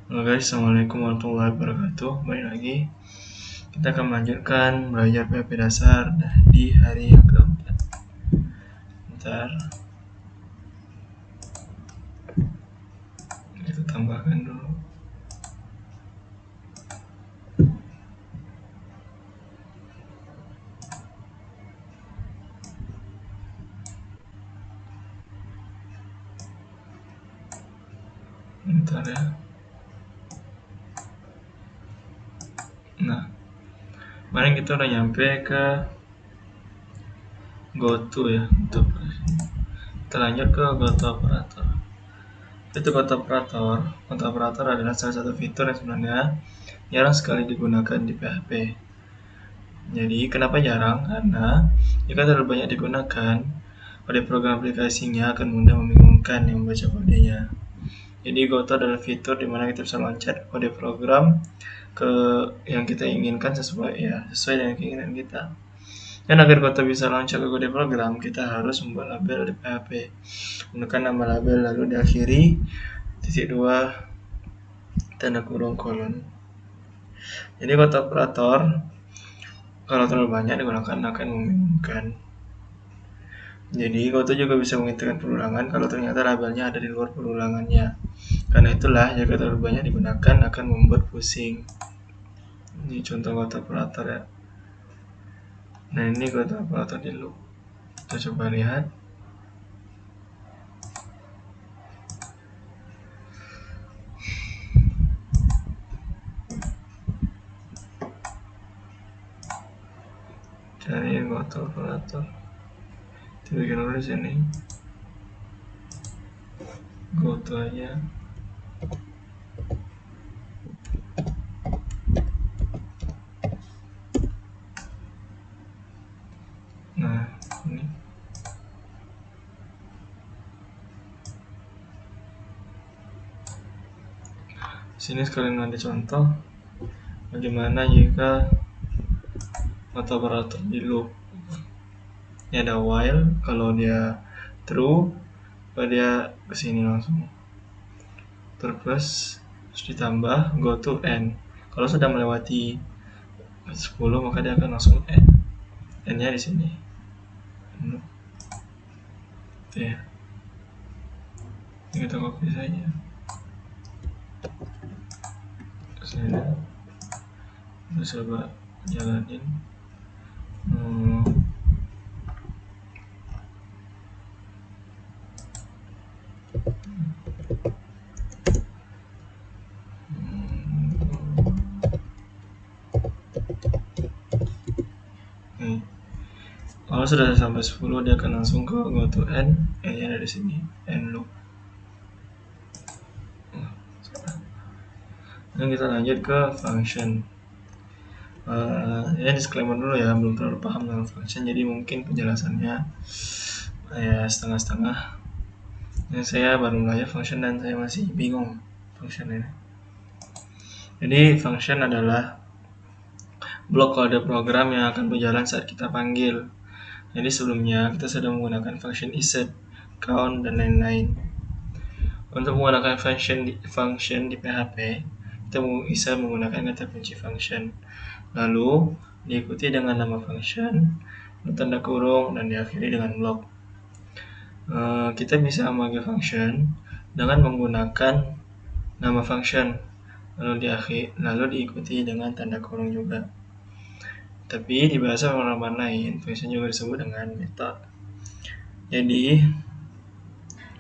Halo guys, assalamualaikum warahmatullahi wabarakatuh. Balik lagi, kita akan melanjutkan belajar PHP dasar di hari yang keempat. Bentar, kita tambahkan dulu. Bentar ya. Nah, kemarin kita udah nyampe ke GoTo ya. Kita lanjut ke GoTo Operator. Itu GoTo Operator. GoTo Operator adalah salah satu fitur yang sebenarnya jarang sekali digunakan di PHP. Jadi kenapa jarang? Karena jika terlalu banyak digunakan, kode program aplikasinya akan mudah membingungkan yang membaca kodenya. Jadi GoTo adalah fitur di mana kita bisa loncat kode program ke yang kita inginkan sesuai dengan keinginan kita. Dan agar GoTo bisa loncat ke kode program, kita harus membuat label di PHP. Gunakan nama label lalu diakhiri .2 tanda kurung kolon. Jadi GoTo operator kalau terlalu banyak digunakan akan membingungkan. Jadi GoTo juga bisa menghentikan perulangan kalau ternyata labelnya ada di luar perulangannya. Karena itulah jika terlalu banyak digunakan akan membuat pusing. Ini contoh GoTo operator ya. Nah ini GoTo operator di loop. Kita coba lihat. Cari GoTo operator. Kita bikin dulu di sini. GoTo aja. Nah ini. Sini sekalian ada contoh bagaimana jika GoTo operator di loop. Ini ada while, kalau dia true, kalau dia kesini langsung. Terus ditambah go to end. Kalau sudah melewati 10 maka dia akan langsung end. End-nya di sini. Itu ya. Ini kita copy saja. Sini. Terus coba jalanin. Kalau sudah sampai 10 dia akan langsung ke go to end, nya ada di sini, end loop. Dan kita lanjut ke function. Ya disclaimer dulu ya, belum terlalu paham dengan function, jadi mungkin penjelasannya ya setengah-setengah. Saya baru belajar function dan saya masih bingung function ini. Jadi function adalah blok kode program yang akan berjalan saat kita panggil. Jadi sebelumnya kita sudah menggunakan function isEt, count, dan lain-lain. Untuk menggunakan function di PHP, kita bisa menggunakan kata kunci function. Lalu diikuti dengan nama function, tanda kurung, dan diakhiri dengan blok. Kita bisa memanggil function dengan menggunakan nama function, lalu diikuti dengan tanda kurung juga. Tapi di bahasa pemrograman lain, function juga disebut dengan method. Jadi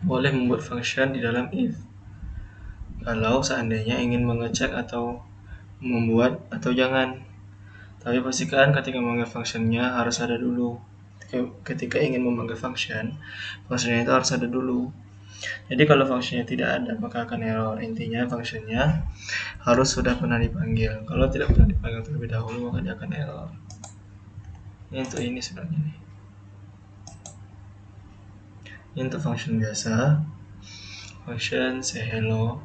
boleh membuat function di dalam if. Kalau seandainya ingin mengecek atau membuat atau jangan. Tapi pastikan ketika memanggil functionnya harus ada dulu. Ketika ingin memanggil functionnya itu harus ada dulu. Jadi kalau functionnya tidak ada maka akan error. Intinya functionnya harus sudah pernah dipanggil. Kalau tidak pernah dipanggil terlebih dahulu maka dia akan error. Ini untuk ini sebenarnya. Ini untuk function biasa. Function say hello.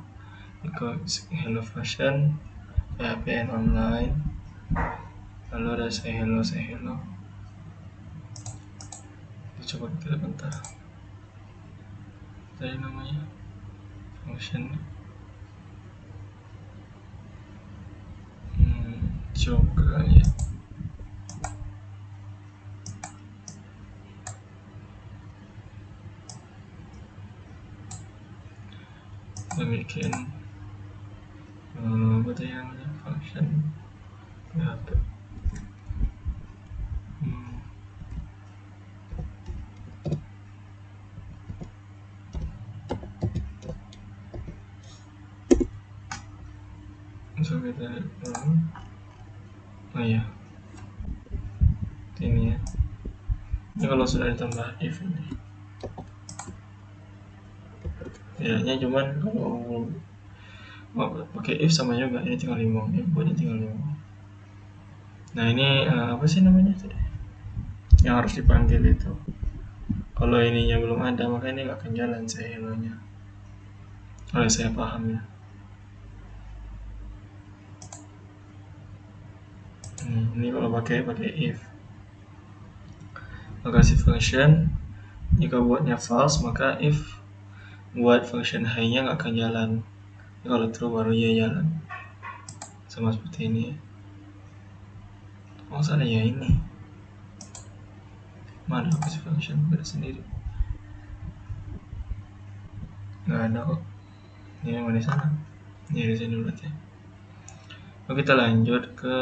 Hello function PHP and online. Lalu ada say hello. Coba kita bentar. Tadi namanya function coba ya. Kita bikin apa tuh yang function PHP. So kita oh ya ini ya. Ini kalau sudah ditambah if ini kayaknya, cuman kalau pakai if sama juga, ini tinggal limong, inputnya tinggal limong. Nah ini apa sih namanya tadi yang harus dipanggil itu? Kalau ininya belum ada, maka ini nggak akan jalan saya hello-nya. Kalau saya paham ya. Ini kalau pakai if, maka si function jika buatnya false, maka if buat function high-nya nggak akan jalan. Kalau true baru ya jalan. Sama seperti ini. Oh salah ya ini. Mana apa sih function beda sendiri? Nggak ada kok. Ini yang di sana. Ini di sini berarti. Oke, kita lanjut ke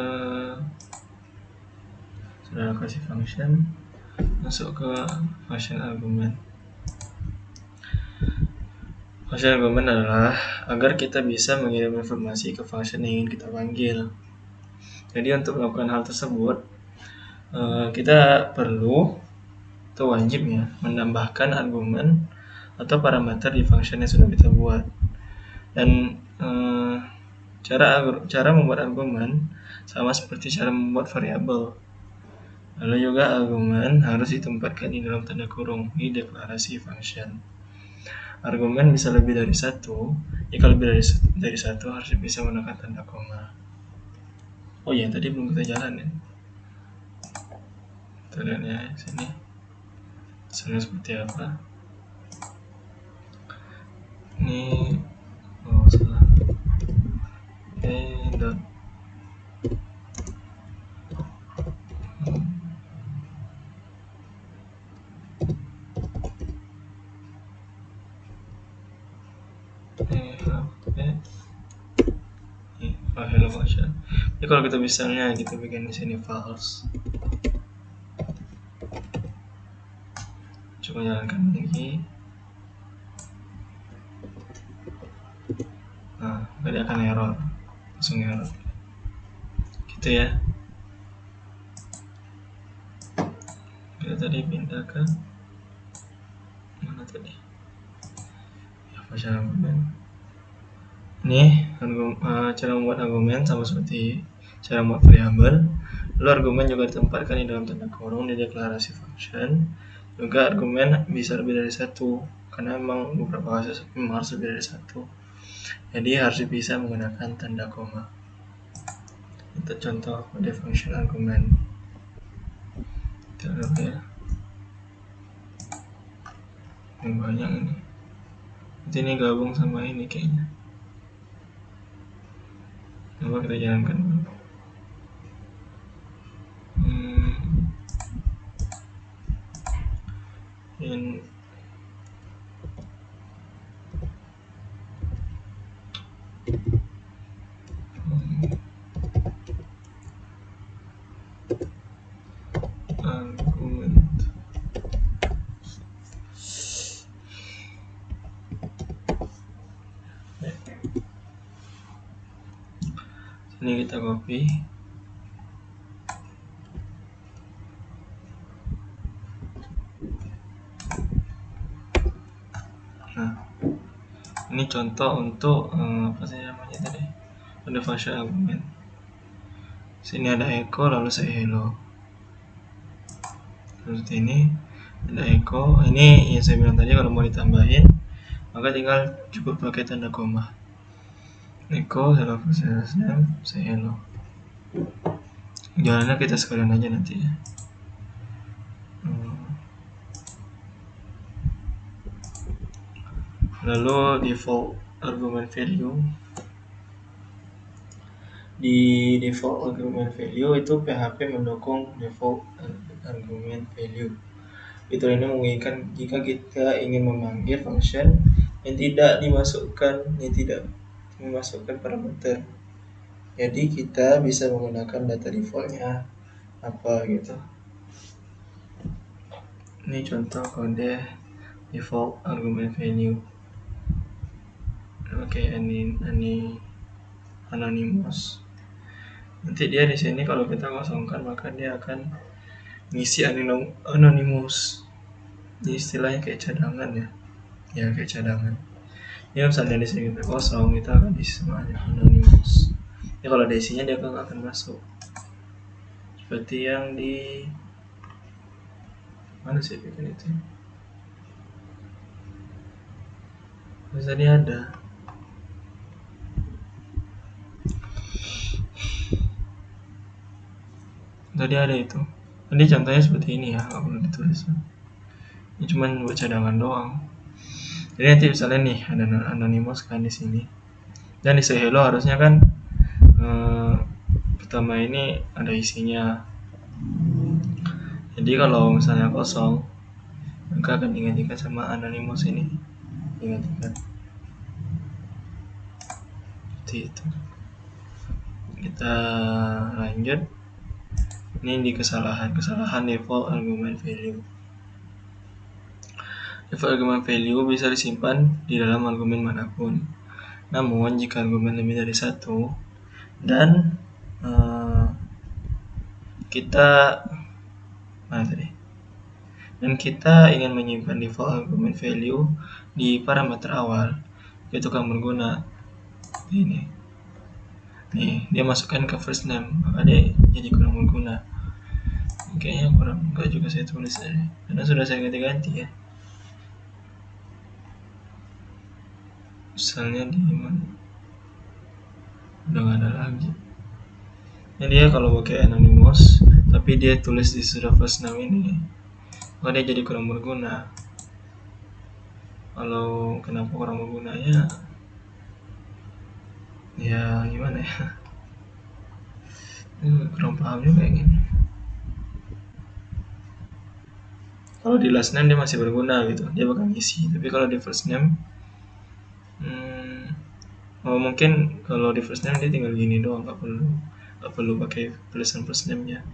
sudah kasih function, masuk ke function argument. Function argument adalah agar kita bisa mengirim informasi ke function yang ingin kita panggil. Jadi untuk melakukan hal tersebut, kita perlu atau wajib ya menambahkan argumen atau parameter di function yang sudah kita buat. Dan cara membuat argumen sama seperti cara membuat variabel. Lalu juga argumen harus ditempatkan di dalam tanda kurung di deklarasi function. Argumen bisa lebih dari satu. Jika lebih dari satu harus bisa menggunakan tanda koma. Oh iya, tadi belum kita jalan ya. Kita lihat ya sini. Hasilnya seperti apa? Ini salah. Dot hello function. Jadi kalau kita misalnya kita bikin di sini false, coba jalankan lagi. Nah, tadi akan error, langsung error. Gitu ya. Kita tadi pindah ke mana tadi? Ya, function argument. Ini cara membuat argumen sama seperti cara membuat variabel. Lalu argumen juga ditempatkan di dalam tanda kurung di deklarasi function. Juga argumen bisa lebih dari satu, karena memang beberapa kasus memang harus lebih dari satu. Jadi harus bisa menggunakan tanda koma. Itu contoh pada function argumen. Kita lihat ya. Yang banyak ini. Nanti ini gabung sama ini kayaknya. Coba kita jalankan dulu. In argument. Sini kita copy. Nah, ini contoh untuk apa sih namanya tadi? Ada function argument. Sini ada echo, lalu saya hello. Terus ini ada echo. Ini yang saya bilang tadi, kalau mau ditambahin maka tinggal cukup pakai tanda koma. Echo hello process name, saya hello. Jalannya kita sekalian aja nanti ya. Lalu default argument value di default argument value itu PHP mendukung default argument value. Fitur ini memungkinkan jika kita ingin memanggil function yang tidak memasukkan parameter. Jadi kita bisa menggunakan data defaultnya apa gitu. Ini contoh kode default argument value. Oke, ini anonymous. Nanti dia di sini kalau kita kosongkan maka dia akan ngisi anonymous. Ini istilahnya kayak cadangan ya. Ya kayak cadangan. Ini misalnya di sini kita kosong, kita akan diisi semuanya anonymous. Ya kalau ada isinya dia akan masuk. Seperti yang di mana sih bikin itu? Tadi ada. Tadi ada itu. Tadi contohnya seperti ini ya, nggak perlu ditulis. Ini cuma buat cadangan doang. Jadi nanti misalnya nih ada anonymous kan di sini. Dan di say hello harusnya kan pertama ini ada isinya. Jadi kalau misalnya kosong, maka akan digantikan sama anonymous ini. Digantikan. Seperti itu. Kita lanjut. Ini di kesalahan default argument value. Default argument value bisa disimpan di dalam argumen manapun. Namun jika argumen lebih dari satu dan kita ingin menyimpan default argument value di parameter awal, yaitu tukang berguna ini. Nih, dia masukkan ke first name, maka dia jadi kurang berguna. Kayaknya enggak juga saya tulis aja, karena sudah saya ganti-ganti ya. Misalnya di mana? Udah nggak ada lagi. Ini dia kalau pakai anonymous, tapi dia tulis di sudah first name ini, maka dia jadi kurang berguna. Kalau kenapa kurang bergunanya? Ya gimana ya? Kurang paham juga yang ini. Kalau di last name dia masih berguna gitu, dia bakal ngisi. Tapi kalau di first name, mungkin kalau di first name dia tinggal gini doang, nggak perlu pakai tulisan first name-nya.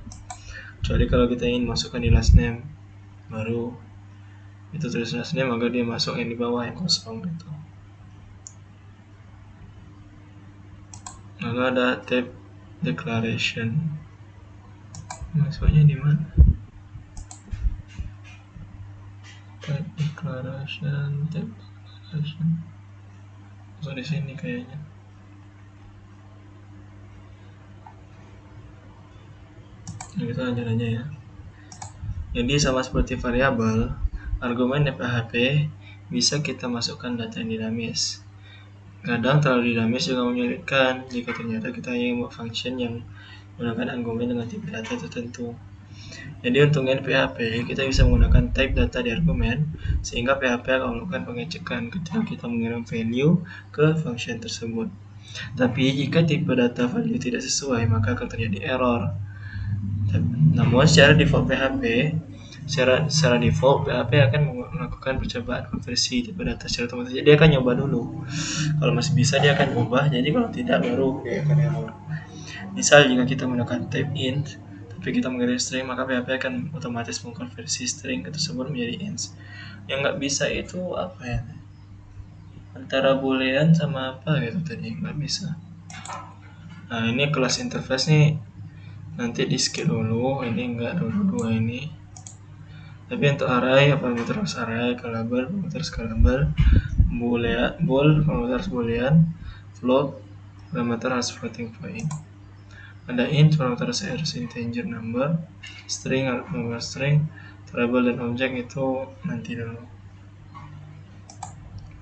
Kecuali kalau kita ingin masukkan di last name, baru itu tulis last name, maka dia masuk yang di bawah yang kosong gitu. Lalu ada tab declaration. Masuknya di mana? Tab declaration. Masuk di sini kayaknya. Nah, kita lanjut aja ya. Jadi sama seperti variabel, argumen PHP bisa kita masukkan data yang dinamis. Kadang terlalu dinamis juga menyulitkan jika ternyata kita ingin membuat function yang menggunakan argumen dengan tipe data tertentu. Jadi untuk PHP kita bisa menggunakan type data di argumen, sehingga PHP akan melakukan pengecekan ketika kita mengirim value ke function tersebut. Tapi jika tipe data value tidak sesuai, maka akan terjadi error. Namun secara default PHP akan melakukan percobaan konversi tipe data secara otomatis. Jadi dia akan nyoba dulu. Kalau masih bisa dia akan ubah. Jadi kalau tidak baru dia akan error. Misal jika kita menggunakan type int tapi kita mengirim string, maka PHP akan otomatis mengkonversi string tersebut menjadi int. Yang nggak bisa itu apa ya? Antara boolean sama apa gitu tadi, nggak bisa. Nah ini kelas interface nih nanti di skip dulu, ini enggak dua ini. Tapi untuk array, parameter array, scalable, parameter scalable, bool, parameter boolean, float, parameter has floating point. Ada int, parameter harus integer number, string, parameter string, variable dan object itu nanti dulu.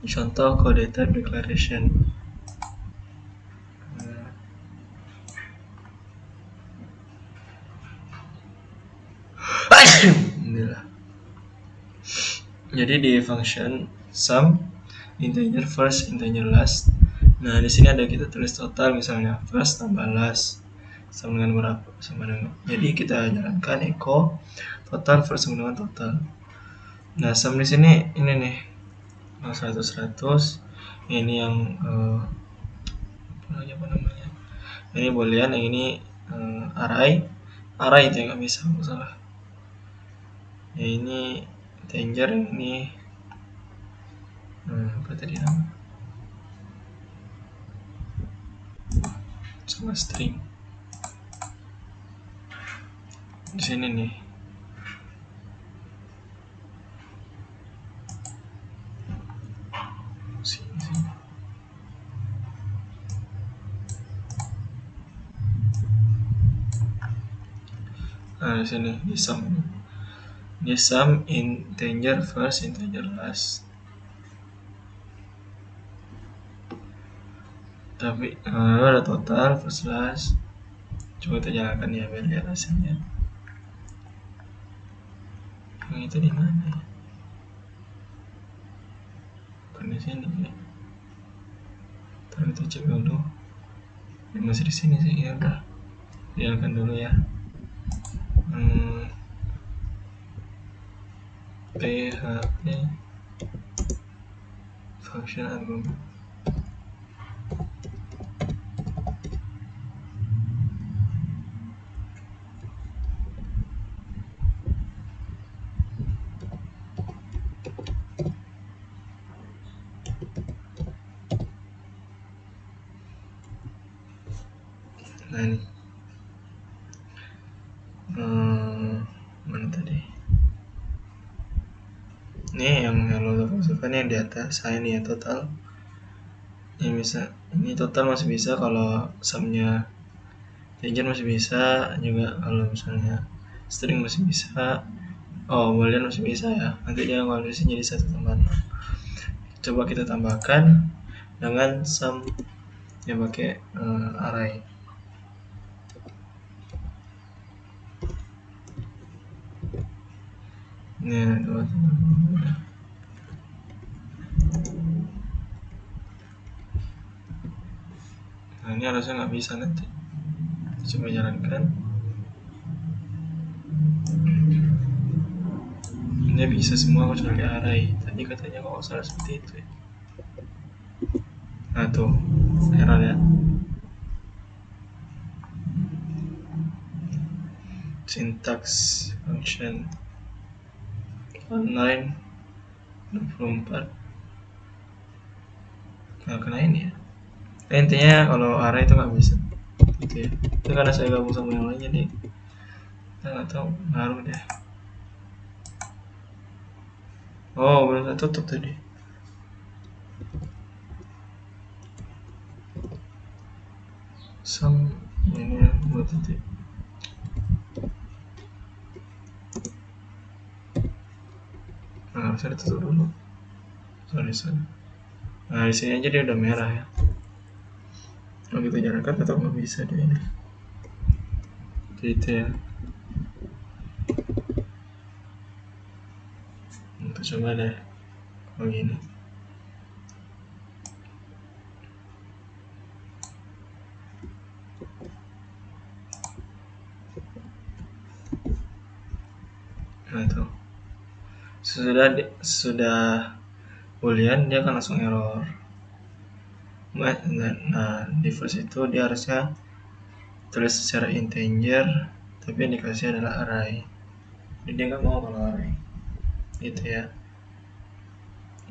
Contoh kode type declaration. Jadi di function sum, integer first, integer last, Nah, di sini ada kita tulis total, misalnya first tambah last sama dengan berapa, sama dengan. Jadi kita jalankan echo total first sama dengan total. Nah, sum di sini ini nih 100 ini yang apa namanya, ini boolean, yang ini array itu yang nggak bisa, salah ya, ini integer, yang ini apa tadi nama, sama string di sini nih. Sini. Nah, di sini di sum integer first, integer last. Tapi ada total first last. Coba kita jalankan ya biar lihat hasilnya. Yang itu di mana ya? Bukan di sini ya. Ntar kita cek dulu. Ini masih di sini sih, ya udah. Jalankan dulu ya. PHP function argument. Nah ini mana tadi, ini yang lo masukkan yang di atas saya nih ya, total ini bisa, ini total masih bisa kalau sumnya integer masih bisa juga, kalau misalnya string masih bisa, boolean masih bisa ya, nanti dia konversi jadi 1 tambah 0. Coba kita tambahkan dengan sum yang pakai array. Ini dua. Nah, ini harusnya nggak bisa nanti. Coba jalankan. Ini bisa semua kecuali array. Tadi katanya kok salah seperti itu ya. Nah tuh, error ya. Syntax function online 24. Nah, kena ini ya. Intinya kalau array itu nggak bisa gitu ya. Itu karena saya gabung sama yang lain, jadi kita nggak tahu, ngaruh deh. Belum saya tutup tadi. Sum ini buat titik. Nah, harusnya ditutup dulu. Sorry. Nah, di sini aja dia udah merah ya. Kalau kita jalankan tetap nggak bisa dia ini. Gitu ya. Kita coba deh kalau gini. Nah tuh, sudah boolean dia akan langsung error. Nah, di first itu dia harusnya tulis secara integer, tapi yang dikasih adalah array. Jadi dia nggak mau kalau array. Gitu ya.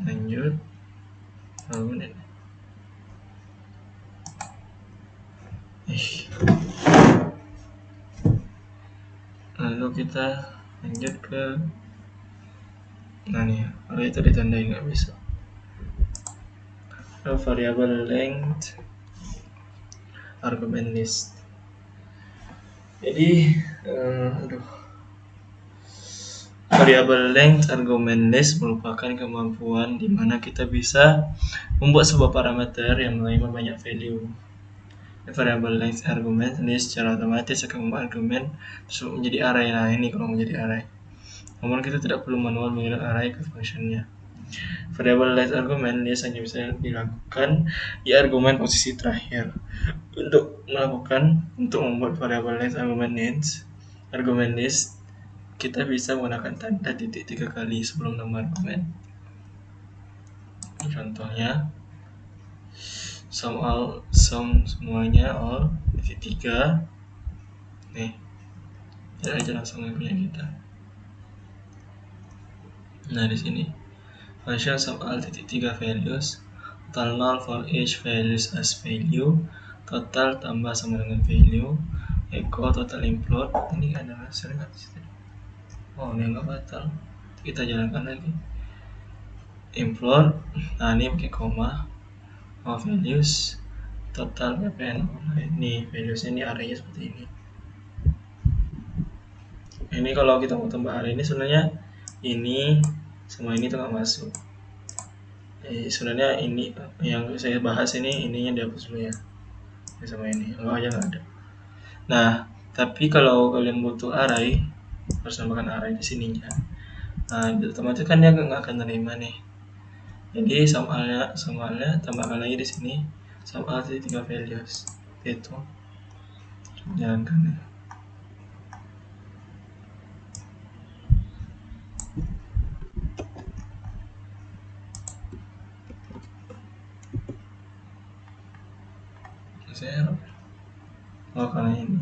Lanjut. Lalu kita lanjut ke, nah nih, kalau itu ditandai nggak bisa. Variable length argument list. Jadi variable length argument list merupakan kemampuan di mana kita bisa membuat sebuah parameter yang menerima banyak value. Variable length argument list secara otomatis akan membuat argumen tersebut menjadi array. Nah, ini kalau menjadi array. Namun kita tidak perlu manual mengirim array ke functionnya. Variable length argument dia hanya bisa dilakukan di argumen posisi terakhir. Untuk membuat variable length argument list, kita bisa menggunakan tanda titik 3 kali sebelum nama argumen. Contohnya sum semuanya all titik 3. Nih, kita aja langsung punya kita. Nah, di sini function sum all titik 3 values, total null for each values as value, total tambah sama dengan value, echo total implode. Ini ada hasil nggak sih? Oh, ini nggak batal. Kita jalankan lagi. Implode. Nah, ini pakai koma. Values total ppn. Nah, ini valuesnya, ini arraynya seperti ini. Ini kalau kita mau tambah array ini sebenarnya ini semua ini tuh nggak masuk. Sebenarnya ini yang saya bahas ininya dihapus dulu ya, sama ini kalau aja nggak ada. Nah, tapi kalau kalian butuh array, harus tambahkan array di sininya. Nah, otomatis kan dia nggak akan terima nih. Jadi somalnya tambahkan lagi di sini sum all 3 values itu. Jalankan ya. Saya karena ini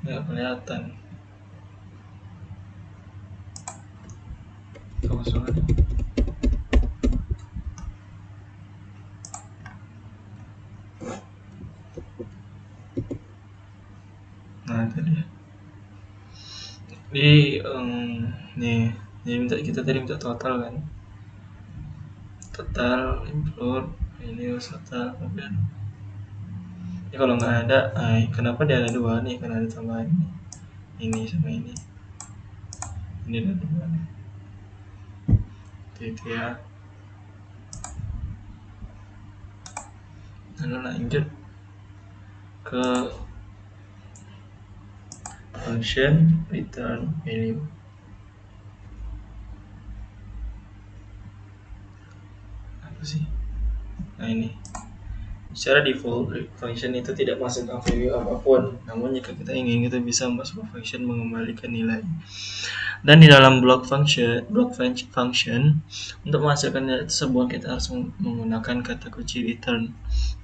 nggak kelihatan. Tunggu sebentar. Nah, tadi kita tadi minta total kan, total implode ini total kemudian ini kalau nggak ada, kenapa dia ada dua nih, karena ada tambahan ini sama ini ada dua nih itu ya. Lalu lanjut ke function return value. Apa sih? Nah, ini secara default function itu tidak masukkan value apapun, namun jika kita ingin, kita bisa masuk function mengembalikan nilai. Dan di dalam block function untuk menghasilkan nilai tersebut kita harus menggunakan kata kunci return.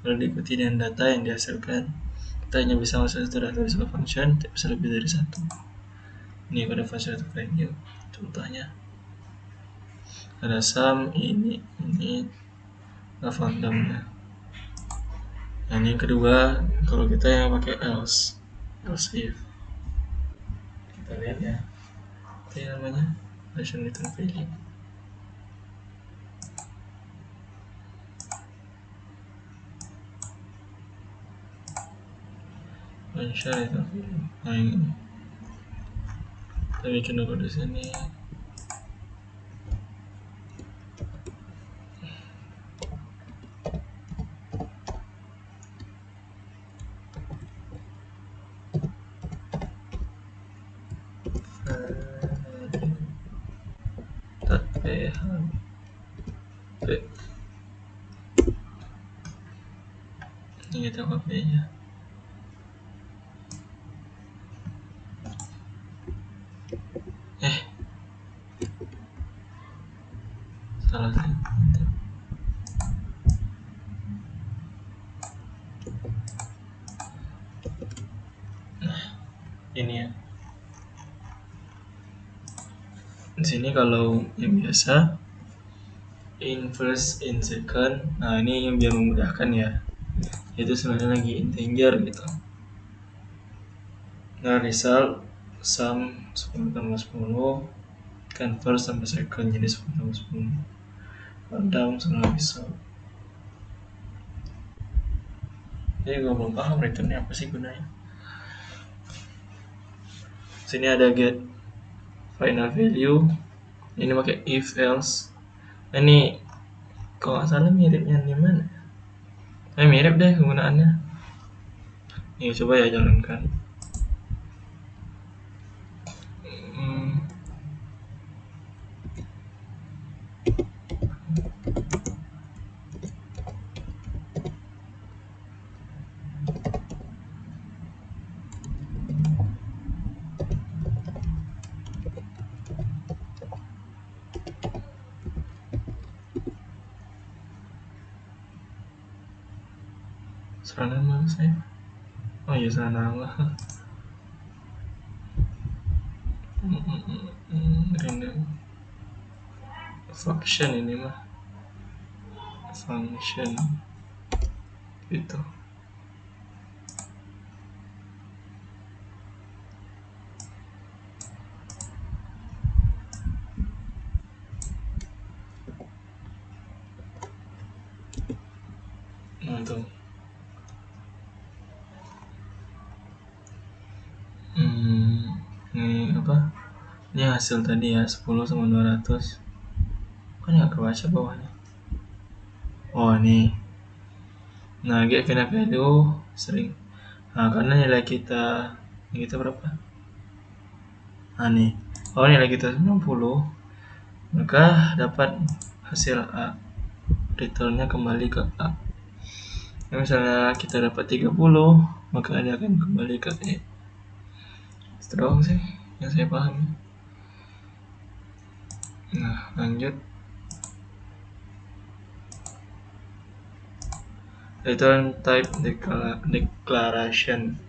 Lalu diikuti dengan data yang dihasilkan. Kita hanya bisa masuk satu data di sebuah function, tidak bisa lebih dari satu. Ini pada function atau value. Contohnya ada sum, ini random. Nah, ini yang kedua, kalau kita yang pakai else if, kita lihat ya, ini namanya function return value. Function return value. Nah, ini kita bikin dulu di sini. Ini kita copy aja. Salah sih. Nah, ini ya. Di sini kalau yang biasa in first, in second. Nah, ini yang biar memudahkan ya. Itu sebenarnya lagi integer gitu. Nah, result sum 10 tambah 10, convert sampai second jadi 10 tambah 10. Random sama result. Jadi gue belum paham returnnya apa sih gunanya. Sini ada get final value. Ini pakai if else. Nah, ini kalau nggak salah miripnya di mana? Mirip deh kegunaannya. Nih, coba ya jalankan. Serana nama saya. Oh iya, serana nama. Random function ini mah. Function itu. Nah tuh. Ini apa? Ini hasil tadi ya, 10 sama 200. Kan nggak kebaca bawahnya. Oh ini. Nah, get final value sering. Nah, karena nilai kita berapa? Nah nih. Oh, nilai kita 90. Maka dapat hasil A. Returnnya kembali ke A. Nah, misalnya kita dapat 30, maka dia akan kembali ke E. Strong sih yang saya pahami. Nah, lanjut. Return type declaration.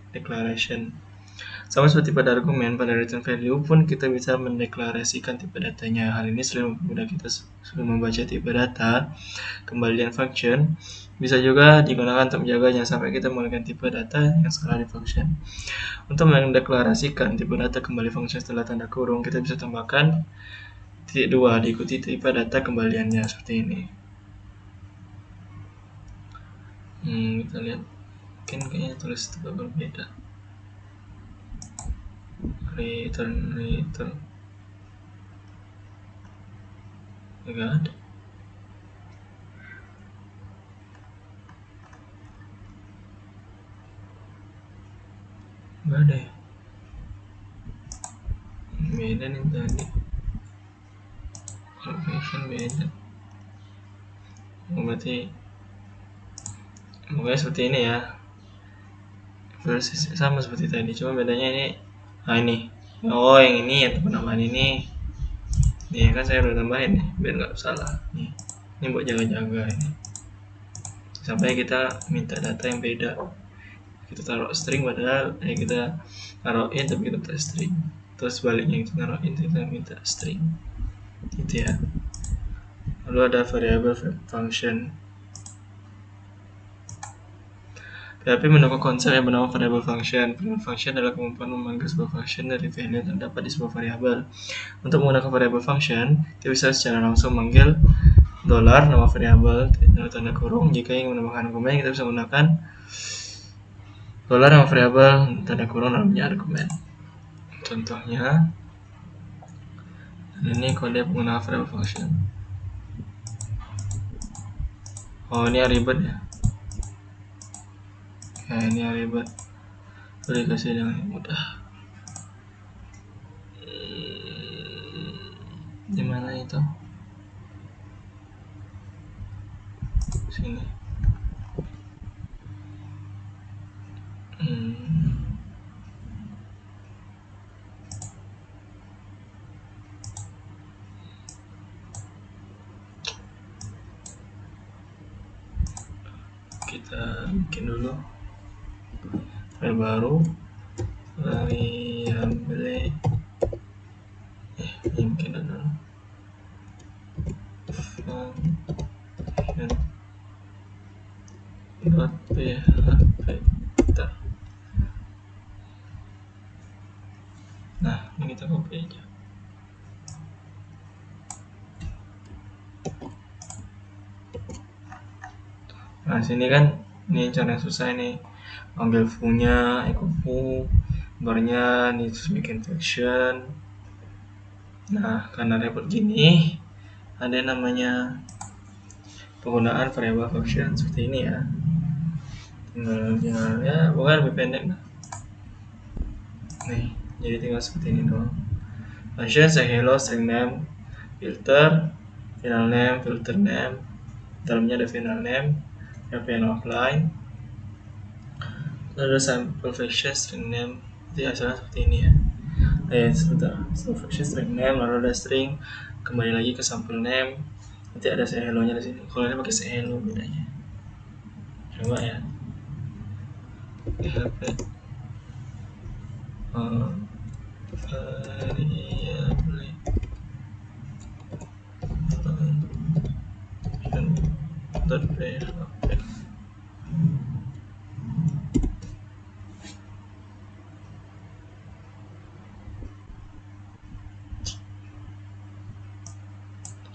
Sama seperti pada argumen, pada return value pun kita bisa mendeklarasikan tipe datanya. Hal ini selain mempermudah kita sebelum membaca tipe data kembalian function, bisa juga digunakan untuk menjaga jangan sampai kita menggunakan tipe data yang salah di function. Untuk mendeklarasikan tipe data kembali function setelah tanda kurung, kita bisa tambahkan titik 2 diikuti tipe data kembaliannya seperti ini. Kita lihat, mungkin kayaknya tulis juga berbeda. Return enggak ada. Enggak ada ya. Beda nih tadi. Location beda. Berarti mungkin seperti ini ya. Persis sama seperti tadi, cuma bedanya ini. Nah ini. Oh, yang ini ya penambahan ini. Nih kan saya udah tambahin nih biar nggak salah. Nih. Ini buat jaga-jaga ini. Sampai kita minta data yang beda. Kita taruh string padahal kita taruh int tapi kita minta string. Terus sebaliknya kita taruh int kita minta string. Gitu ya. Lalu ada variable function. PHP mendukung konsep yang bernama variable function. Variable function adalah kemampuan memanggil sebuah function dari value yang terdapat di sebuah variabel. Untuk menggunakan variable function, kita bisa secara langsung memanggil $, nama variabel, tanda kurung. Jika ingin menambahkan argumen, kita bisa menggunakan $, nama variabel, tanda kurung, namanya argumen. Contohnya, ini kode penggunaan variable function. Oh, ini ribet ya. Ini ribet. Boleh kasih dengan yang mudah. Dimana itu? Sini. Kita bikin dulu file baru, variable bikin dulu function .php. Nah, ini kita copy aja. Nah, sini kan ini cara yang susah ini, ambil foo-nya, echo foo, barnya ini terus bikin function. Nah, karena repot gini, ada namanya penggunaan variable function seperti ini ya. Tinggal ya, bukan lebih pendek nah. Nih, jadi tinggal seperti ini doang. Function say hello, string name, filter, final name, filter name, dalamnya ada final name, final apply, lalu sample function string name. Jadi hasilnya seperti ini ya. Sebentar, sample function string name, lalu ada string, kembali lagi ke sample name, nanti ada say hello nya di sini. Kalau ini pakai say hello bedanya. Coba ya. PHP variable function.php.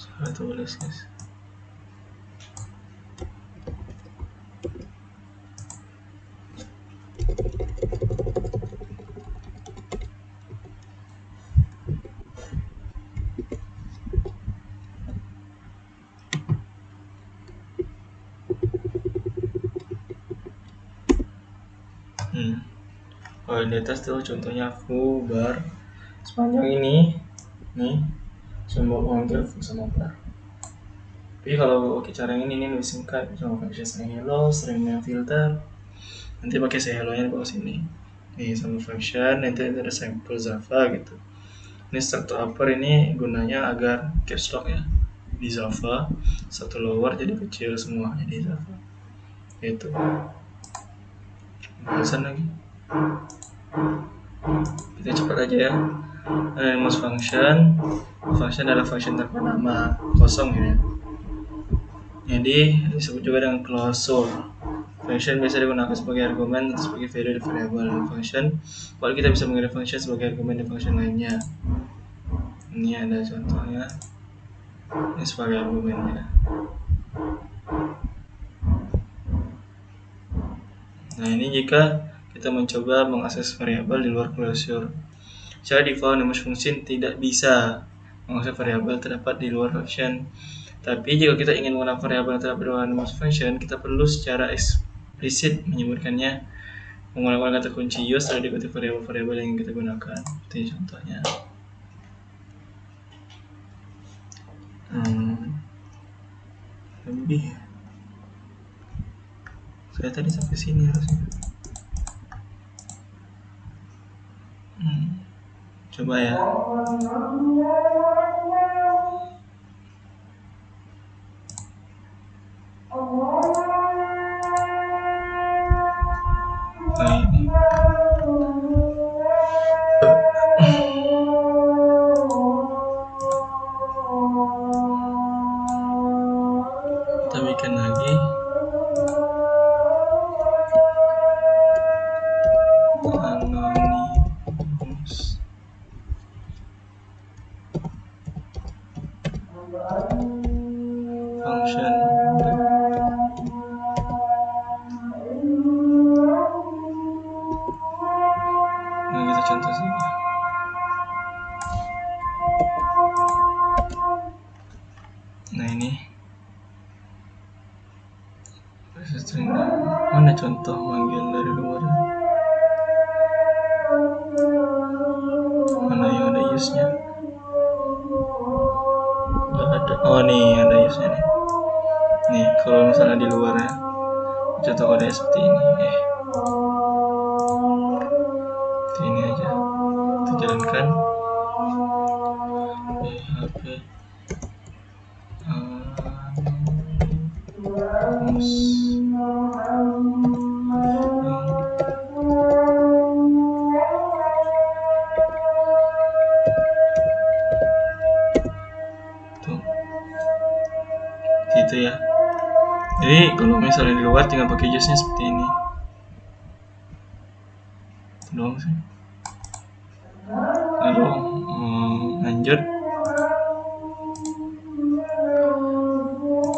Salah tulis guys. Kalau di atas tuh contohnya foo bar sepanjang ini nih semua mengambil foo sama bar. Tapi kalau cara ini lebih singkat, cuma pakai say hello, stringnya filter, nanti pakai say hello nya di bawah sini. Nih sama function, nanti ada sampel Java gitu. Ini start to upper ini gunanya agar caps lock ya di Java, satu lower jadi kecil semua di Java. Itu. Bahasan lagi. Kita cepat aja ya. Anonymous function adalah function tanpa nama, kosong ya. Jadi disebut juga dengan closure. Function biasa digunakan sebagai argumen atau sebagai value di variable function. Kalau kita bisa mengirim function sebagai argumen di function lainnya. Ini ada contohnya. Ini sebagai argumennya. Nah ini jika kita mencoba mengakses variabel di luar closure. Secara default anonymous function tidak bisa mengakses variabel terdapat di luar function. Tapi jika kita ingin menggunakan variabel yang terdapat di luar anonymous function, kita perlu secara eksplisit menyebutkannya menggunakan kata kunci use setelah diikuti variabel-variabel yang ingin kita gunakan. Seperti contohnya. Lebih. Saya tadi sampai sini harusnya. Coba ya. Nah ini. Kita bikin lagi. Anonymous function. Nah kita contoh sini. Nah ini string mana contoh manggil dari luar, mana yang ada use nya? Nggak ada. Oh nih ada use nya nih. Nih kalau misalnya di luar ya, contoh kode seperti ini. Ini aja kita jalankan PHP tuh gitu ya. Jadi kalau misalnya di luar tinggal pakai use nya seperti ini. Itu doang sih. Lalu lanjut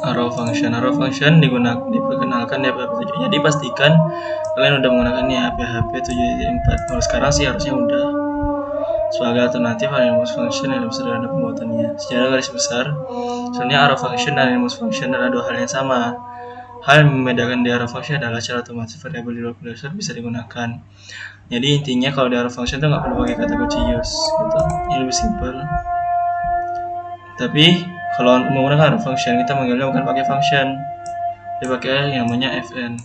arrow function diperkenalkan di PHP 7. Jadi pastikan kalian udah menggunakannya PHP 7.4. Kalau sekarang sih harusnya udah. Sebagai alternatif anonymous function yang lebih sederhana pembuatannya. Secara garis besar, sebenarnya arrow function dan anonymous function adalah dua hal yang sama. Hal yang membedakan di arrow function adalah cara otomatis variabel di luar closure bisa digunakan. Jadi intinya kalau di arrow function itu nggak perlu pakai kata kunci use gitu. Ini lebih simpel. Tapi kalau menggunakan arrow function kita manggilnya bukan pakai function, dia pakai yang namanya fn.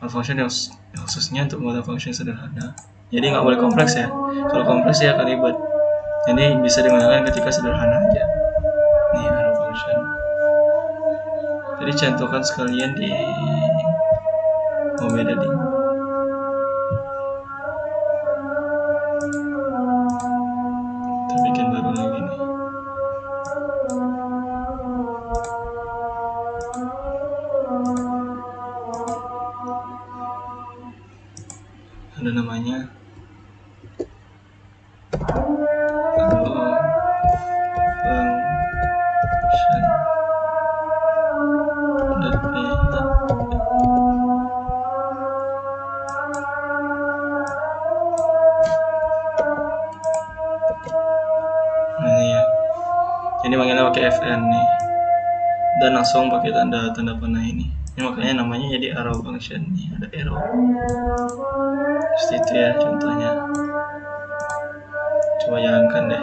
Arrow function yang khususnya untuk membuat function sederhana. Jadi nggak boleh kompleks ya. Kalau kompleks ya akan ribet. Jadi bisa digunakan ketika sederhana aja. Nih arrow function. Jadi contohkan sekalian di beda di ada namanya function. Ini ya, ini manggilnya pakai fn nih, dan langsung pakai tanda panah ini makanya namanya jadi arrow function nih, ada arrow seperti itu ya contohnya. Coba jalankan deh.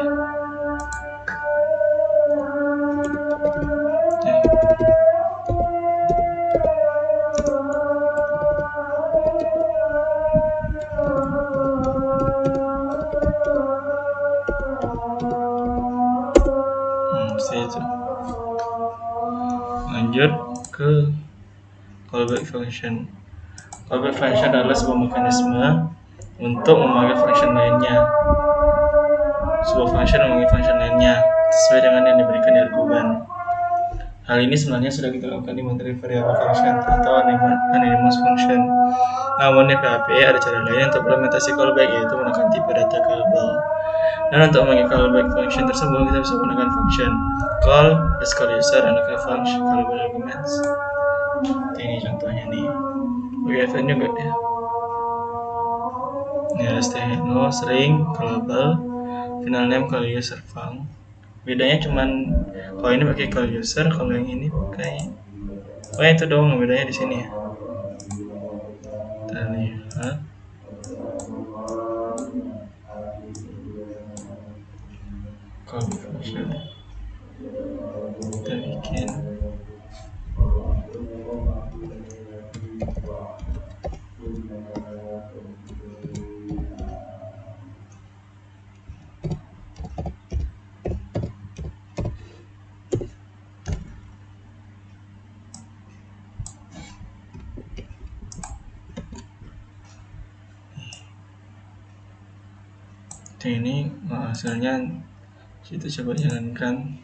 Seperti itu. Lanjut ke callback function. Callback function adalah sebuah mekanisme untuk memanggil function lainnya. Sebuah function memanggil function lainnya sesuai dengan yang diberikan di argumen. Hal ini sebenarnya sudah kita lakukan di materi variable function atau anonymous function. Namun di PHP ada cara lain untuk implementasi callback, yaitu menggunakan tipe data callable. Dan untuk memanggil callback function tersebut, kita bisa menggunakan function call, call user, dan function callable arguments. Ini contohnya nih. WFN juga ya. Ini ada steno, string, callable, final name, call user, func. Bedanya cuman kalau ini pakai call user, kalau yang ini pakai itu doang bedanya di sini ya. Kita lihat call function, kita bikin ini hasilnya. Kita coba jalankan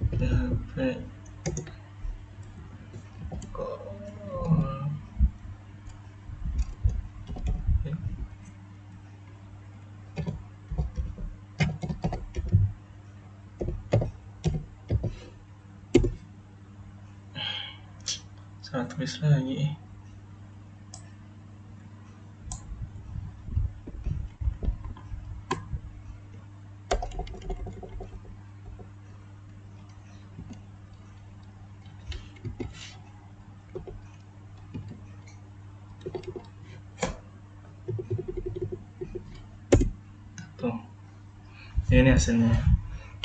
PHP salah tulis lagi. Tuh, ini hasilnya.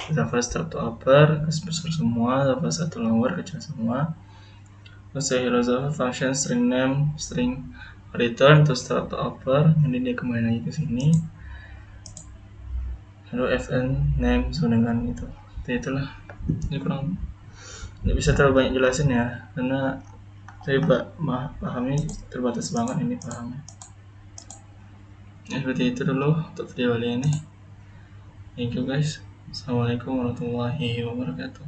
Java start to upper besar semua, Java 1 lower kecil semua. Terus saya Java function string name string return to start to upper, ini dia kembali lagi ke sini. Lalu fn name sama dengan itu. Seperti itulah. Ini kurang nggak bisa terlalu banyak jelasin ya, karena saya pahamnya terbatas banget ini pahamnya. Ya, seperti itu dulu untuk video kali ini. Thank you guys. Assalamualaikum warahmatullahi wabarakatuh.